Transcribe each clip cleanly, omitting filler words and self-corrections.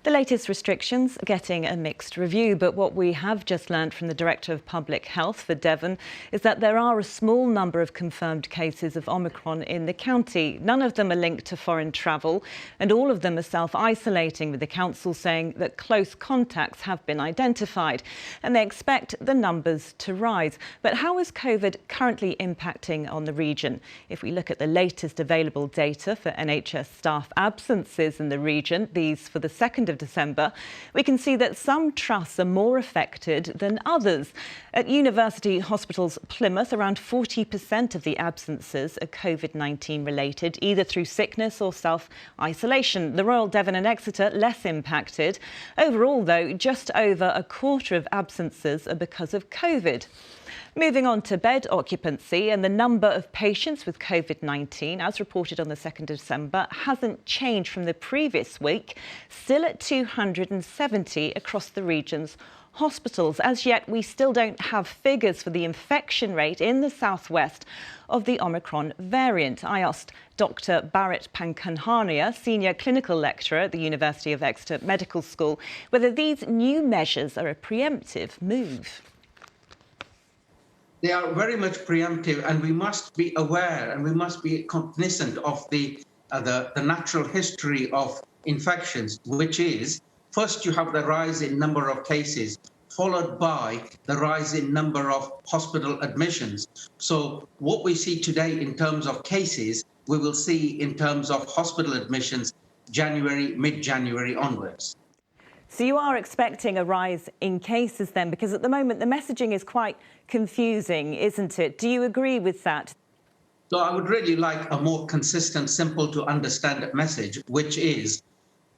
The latest restrictions are getting a mixed review, but what we have just learned from the Director of Public Health for Devon is that there are a small number of confirmed cases of Omicron in the county. None of them are linked to foreign travel, and all of them are self-isolating, with the council saying that close contacts have been identified, and they expect the numbers to rise. But how is COVID currently impacting on the region? If we look at the latest available data for NHS staff absences in the region, these for the 2nd of December, we can see that some trusts are more affected than others. At University Hospitals Plymouth, around 40% of the absences are COVID-19 related, either through sickness or self-isolation. The Royal Devon and Exeter less impacted. Overall, though, just over a quarter of absences are because of COVID. Moving on to bed occupancy, and the number of patients with COVID-19, as reported on the 2nd of December, hasn't changed from the previous week, still at 270 across the region's hospitals. As yet, we still don't have figures for the infection rate in the southwest of the Omicron variant. I asked Dr. Bharat Pankanhania, Senior Clinical Lecturer at the University of Exeter Medical School, whether these new measures are a preemptive move. They are very much preemptive, and we must be aware and we must be cognizant of the natural history of infections, which is, first you have the rise in number of cases, followed by the rise in number of hospital admissions. So what we see today in terms of cases, we will see in terms of hospital admissions January, mid-January onwards. So you are expecting a rise in cases then, because at the moment the messaging is quite confusing, isn't it? Do you agree with that? So I would really like a more consistent, simple to understand message, which is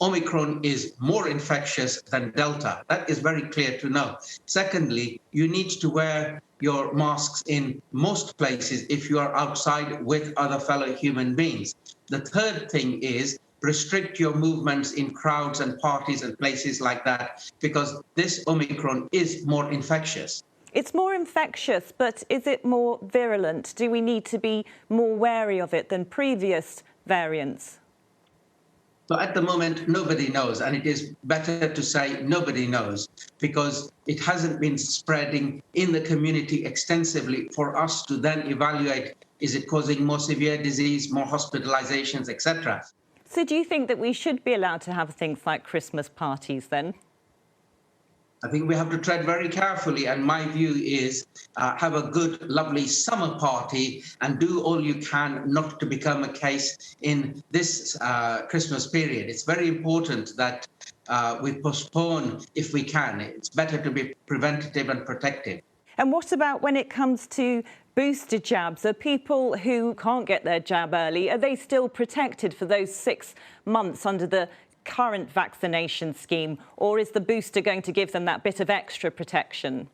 Omicron is more infectious than Delta. That is very clear to know. Secondly, you need to wear your masks in most places if you are outside with other fellow human beings. The third thing is restrict your movements in crowds and parties and places like that, because this Omicron is more infectious. It's more infectious, but is it more virulent? Do we need to be more wary of it than previous variants? So at the moment, nobody knows, and it is better to say nobody knows, because it hasn't been spreading in the community extensively for us to then evaluate, is it causing more severe disease, more hospitalizations, etc. So do you think that we should be allowed to have things like Christmas parties then? I think we have to tread very carefully, and my view is have a good, lovely summer party and do all you can not to become a case in this Christmas period. It's very important that we postpone if we can. It's better to be preventative and protective. And what about when it comes to booster jabs? Are people who can't get their jab early, are they still protected for those 6 months under the current vaccination scheme, or is the booster going to give them that bit of extra protection?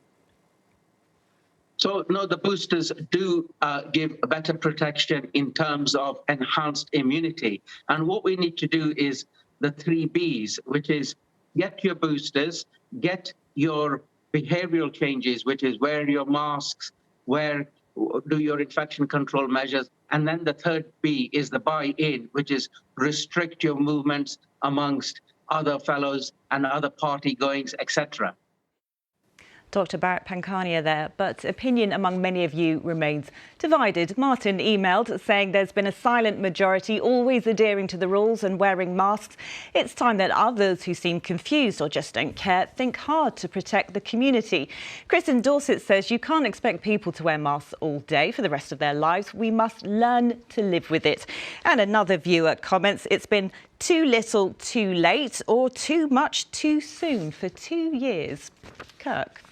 So, no, the boosters do give a better protection in terms of enhanced immunity. And what we need to do is the 3 Bs, which is get your boosters, get your behavioral changes, which is wear your masks, do your infection control measures. And then the 3rd B is the buy-in, which is restrict your movements amongst other fellows and other party goings, etc. Dr. Bharat Pankanhania there, but opinion among many of you remains divided. Martin emailed saying there's been a silent majority always adhering to the rules and wearing masks. It's time that others who seem confused or just don't care think hard to protect the community. Chris in Dorset says you can't expect people to wear masks all day for the rest of their lives. We must learn to live with it. And another viewer comments, it's been too little too late, or too much too soon for 2 years. Kirk.